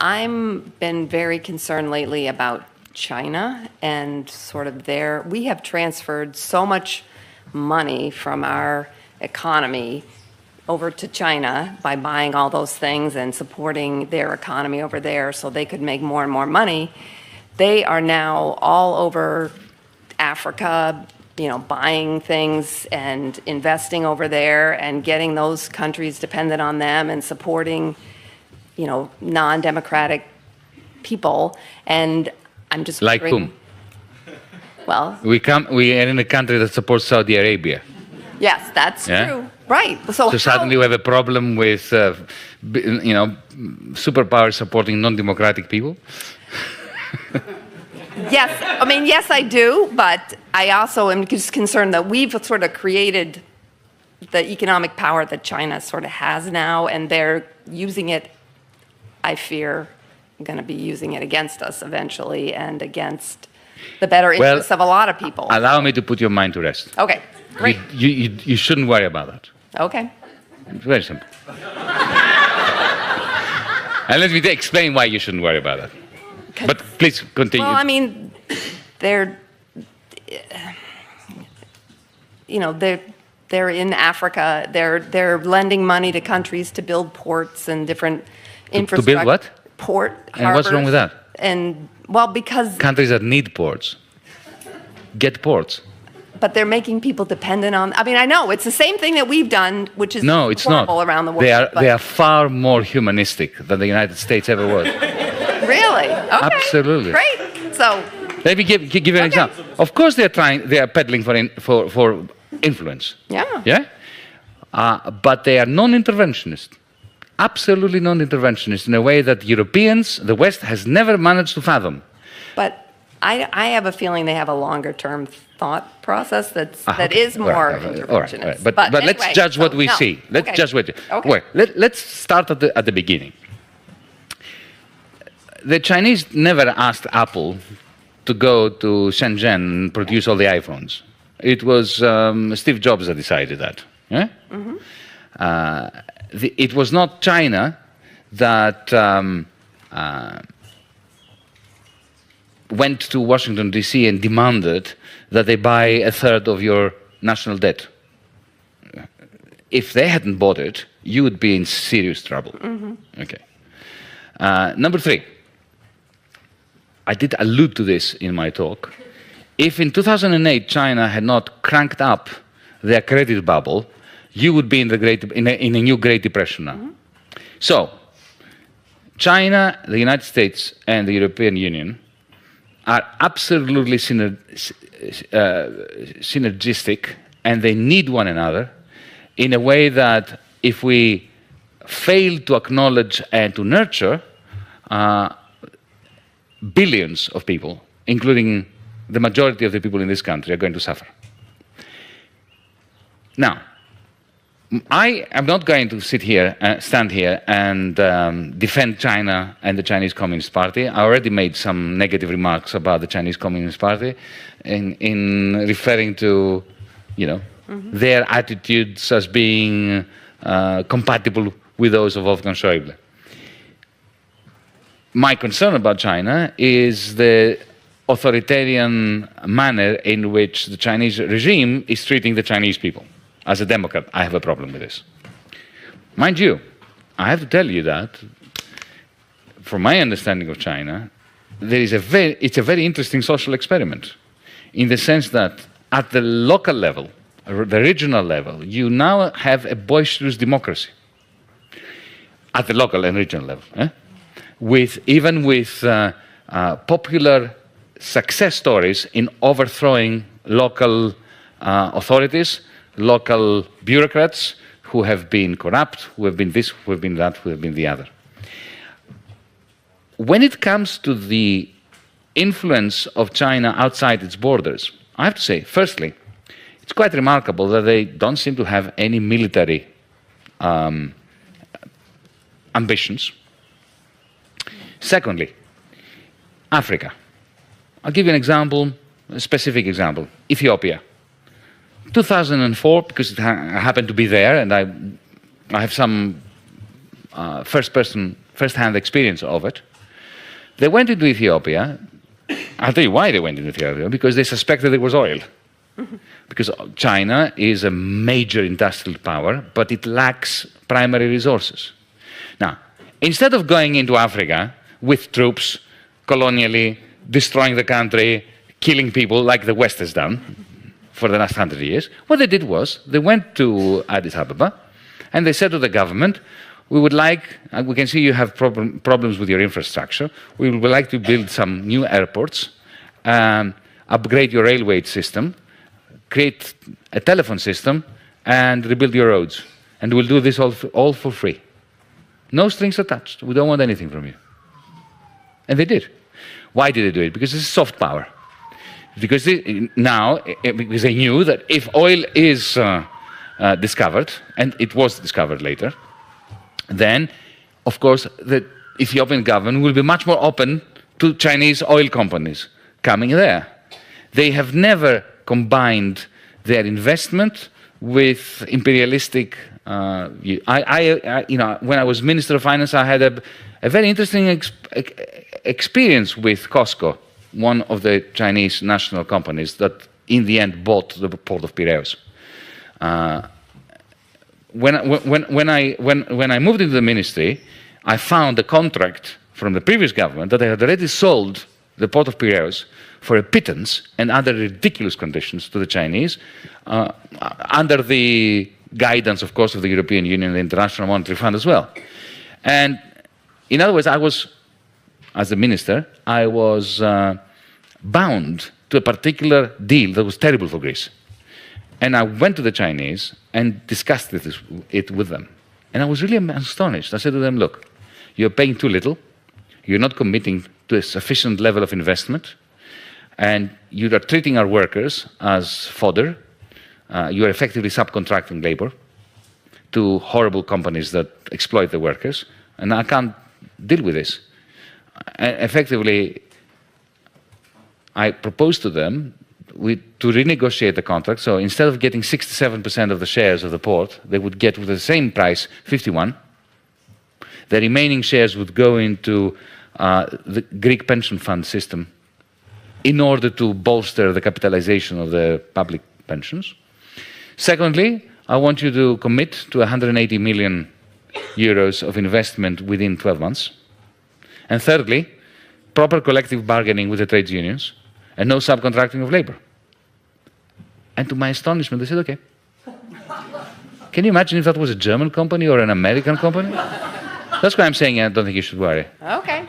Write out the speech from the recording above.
I'm been very concerned lately about China and sort of we have transferred so much money from our economy over to China by buying all those things and supporting their economy over there so they could make more and more money. They are now all over Africa, buying things and investing over there and getting those countries dependent on them and supporting, non-democratic people. And I'm just like whom? Well, we are in a country that supports Saudi Arabia. Yes, that's true. Right. So suddenly we have a problem with, superpowers supporting non-democratic people? Yes, yes, I do, but I also am just concerned that we've sort of created the economic power that China sort of has now, and they're using it, I fear, going to be using it against us eventually and against the better interests of a lot of people. Allow me to put your mind to rest. Okay, great. You shouldn't worry about that. Okay. It's very simple. And let me explain why you shouldn't worry about that. But please continue. Well, they're in Africa. They're lending money to countries to build ports and different infrastructure. To build what? Port, and harbors. What's wrong with that? And because countries that need ports get ports. But they're making people dependent on. I know it's the same thing that we've done, which is no, it's horrible not. Around the world. They are far more humanistic than the United States ever was. Really? Okay. Absolutely. Great. So. Let me give you an example. Of course, they are peddling for influence. Yeah. Yeah. But they are non-interventionist. Absolutely non-interventionist in a way that Europeans, the West, has never managed to fathom. But I have a feeling they have a longer-term thought process that is more interventionist. All right. But anyway, let's judge what we see. Let's judge what. Okay. Well, let's start at the beginning. The Chinese never asked Apple to go to Shenzhen and produce all the iPhones. It was Steve Jobs that decided that. Yeah? Mm-hmm. It was not China that went to Washington, D.C. and demanded that they buy a third of your national debt. If they hadn't bought it, you would be in serious trouble. Mm-hmm. Okay. Number 3. I did allude to this in my talk. If in 2008 China had not cranked up their credit bubble, you would be in a new Great Depression now. Mm-hmm. So, China, the United States, and the European Union are absolutely synergistic, and they need one another in a way that if we fail to acknowledge and to nurture, billions of people, including the majority of the people in this country, are going to suffer. Now, I am not going to stand here and defend China and the Chinese Communist Party. I already made some negative remarks about the Chinese Communist Party in referring to, their attitudes as being compatible with those of Wolfgang Schäuble. My concern about China is the authoritarian manner in which the Chinese regime is treating the Chinese people. As a Democrat, I have a problem with this. Mind you, I have to tell you that, from my understanding of China, it's a very interesting social experiment, in the sense that at the local level, or the regional level, you now have a boisterous democracy. At the local and regional level. Even with popular success stories in overthrowing local authorities, local bureaucrats who have been corrupt, who have been this, who have been that, who have been the other. When it comes to the influence of China outside its borders, I have to say, firstly, it's quite remarkable that they don't seem to have any military ambitions. Secondly, Africa. I'll give you an example, a specific example. Ethiopia. 2004, because I happened to be there, and I have some first-person first-hand experience of it. They went into Ethiopia. I'll tell you why they went into Ethiopia, because they suspected there was oil. Because China is a major industrial power, but it lacks primary resources. Now, instead of going into Africa with troops, colonially, destroying the country, killing people like the West has done for the last 100 years, what they did was they went to Addis Ababa and they said to the government, we would like, we can see you have problems with your infrastructure, we would like to build some new airports, upgrade your railway system, create a telephone system, and rebuild your roads. And we'll do this all for free. No strings attached. We don't want anything from you. And they did. Why did they do it? Because this is soft power. Because because they knew that if oil is discovered, and it was discovered later, then, of course, the Ethiopian government will be much more open to Chinese oil companies coming there. They have never combined their investment with imperialistic view. When I was Minister of Finance, I had a very interesting experience with COSCO, one of the Chinese national companies that in the end bought the port of Piraeus. When I moved into the ministry, I found a contract from the previous government that they had already sold the port of Piraeus for a pittance and under ridiculous conditions to the Chinese, under the guidance, of course, of the European Union and the International Monetary Fund as well. And in other words, as a minister, I was bound to a particular deal that was terrible for Greece. And I went to the Chinese and discussed it with them. And I was really astonished. I said to them, look, you're paying too little, you're not committing to a sufficient level of investment, and you are treating our workers as fodder. You are effectively subcontracting labor to horrible companies that exploit the workers, and I can't deal with this. Effectively, I proposed to them to renegotiate the contract. So instead of getting 67% of the shares of the port, they would get with the same price 51. The remaining shares would go into the Greek pension fund system in order to bolster the capitalization of the public pensions. Secondly, I want you to commit to 180 million euros of investment within 12 months. And thirdly, proper collective bargaining with the trade unions and no subcontracting of labor. And to my astonishment, they said, okay. Can you imagine if that was a German company or an American company? That's why I'm saying I don't think you should worry. Okay.